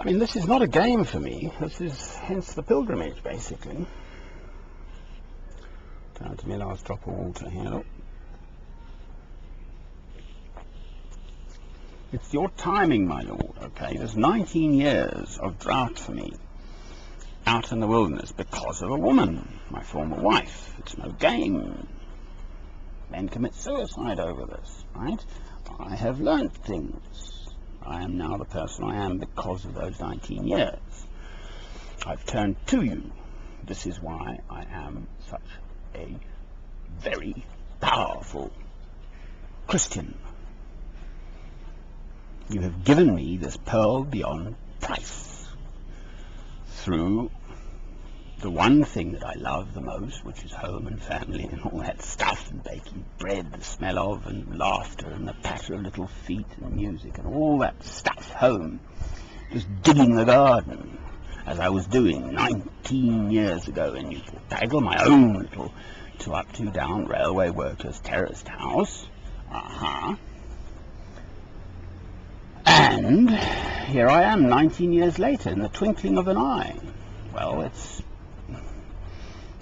I mean, this is not a game for me. This is hence the pilgrimage, basically. Down to my last drop of water here. It's your timing, my lord, okay? There's 19 years of drought for me out in the wilderness because of a woman, my former wife. It's no game. Men commit suicide over this, right? I have learnt things. I am now the person I am because of those 19 years. I've turned to you. This is why I am such a very powerful Christian. You have given me this pearl beyond price through the one thing that I love the most, which is home and family and all that stuff, and baking bread, the smell of, and laughter, and the patter of little feet, and music, and all that stuff, home. Just digging the garden, as I was doing 19 years ago in Newport Pagnell, my own little 2 up, 2 down railway workers terraced house. And here I am 19 years later, in the twinkling of an eye. Well, it's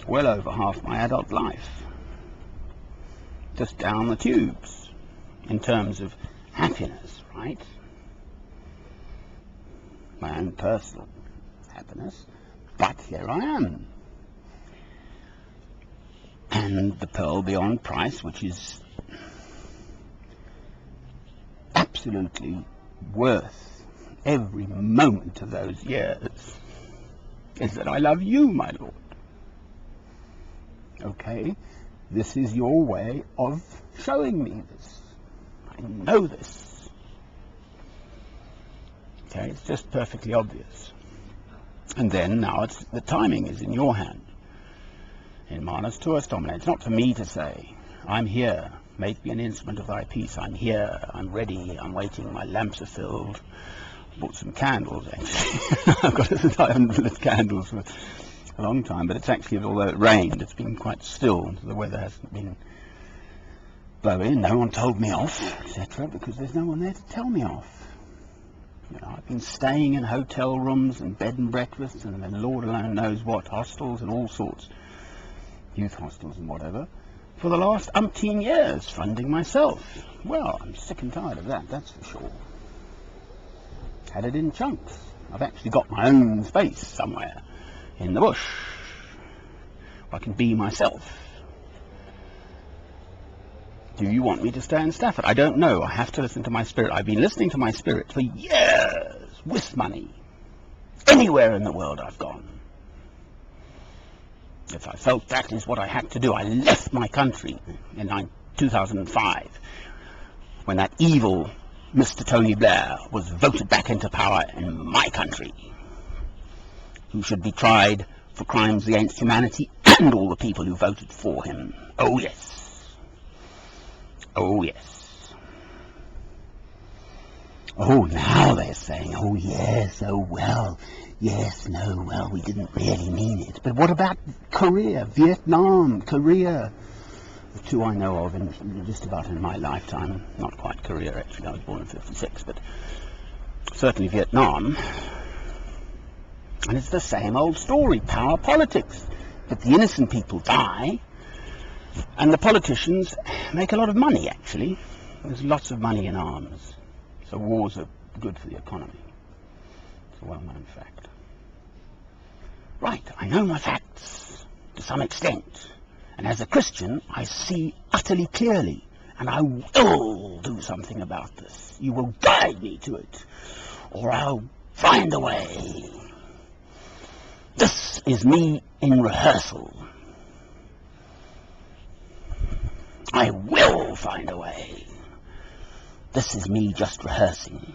well over half my adult life. Just down the tubes, in terms of happiness, right? My own personal happiness. But here I am. And the pearl beyond price, which is absolutely worth every moment of those years, is that I love you, my lord. Okay, this is your way of showing me this. I know this. Okay, it's just perfectly obvious. And then now the timing is in your hand. In manus tuus domine. It's not for me to say, I'm here, make me an instrument of thy peace. I'm here, I'm ready, I'm waiting, my lamps are filled. I bought some candles, actually. I haven't lit candles for a long time, but it's actually, although it rained, it's been quite still. The weather hasn't been blowing, no one told me off, etc., because there's no one there to tell me off. You know, I've been staying in hotel rooms and bed and breakfasts and then Lord alone knows what, hostels and all sorts, youth hostels and whatever, for the last umpteen years, funding myself. Well, I'm sick and tired of that, that's for sure. Had it in chunks. I've actually got my own space somewhere in the bush. I can be myself. Do you want me to stay in Stafford? I don't know. I have to listen to my spirit. I've been listening to my spirit for years, with money. Anywhere in the world I've gone. If I felt that is what I had to do, I left my country in 2005, when that evil Mr. Tony Blair was voted back into power in my country, who should be tried for crimes against humanity and all the people who voted for him. Oh yes. Oh yes. Oh, now they're saying, oh yes, oh well, yes, no, well, we didn't really mean it. But what about Korea, Vietnam, Korea? The two I know of in just about in my lifetime. Not quite Korea, actually. I was born in 56, but certainly Vietnam. And it's the same old story, power politics. But the innocent people die, and the politicians make a lot of money, actually. There's lots of money in arms. So wars are good for the economy. It's a well-known fact. Right, I know my facts, to some extent. And as a Christian, I see utterly clearly, and I will do something about this. You will guide me to it, or I'll find a way. This is me in rehearsal. I will find a way. This is me just rehearsing.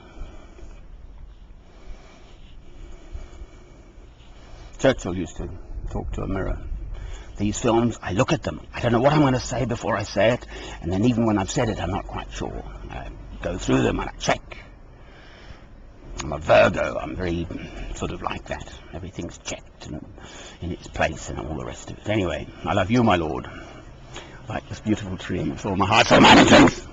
Churchill used to talk to a mirror. These films, I look at them. I don't know what I'm going to say before I say it, and then even when I've said it, I'm not quite sure. I go through them and I check. I'm a Virgo. I'm very sort of like that. Everything's checked and in its place and all the rest of it. Anyway, I love you, my Lord. Like this beautiful tree with all my heart, soul, mind and strength.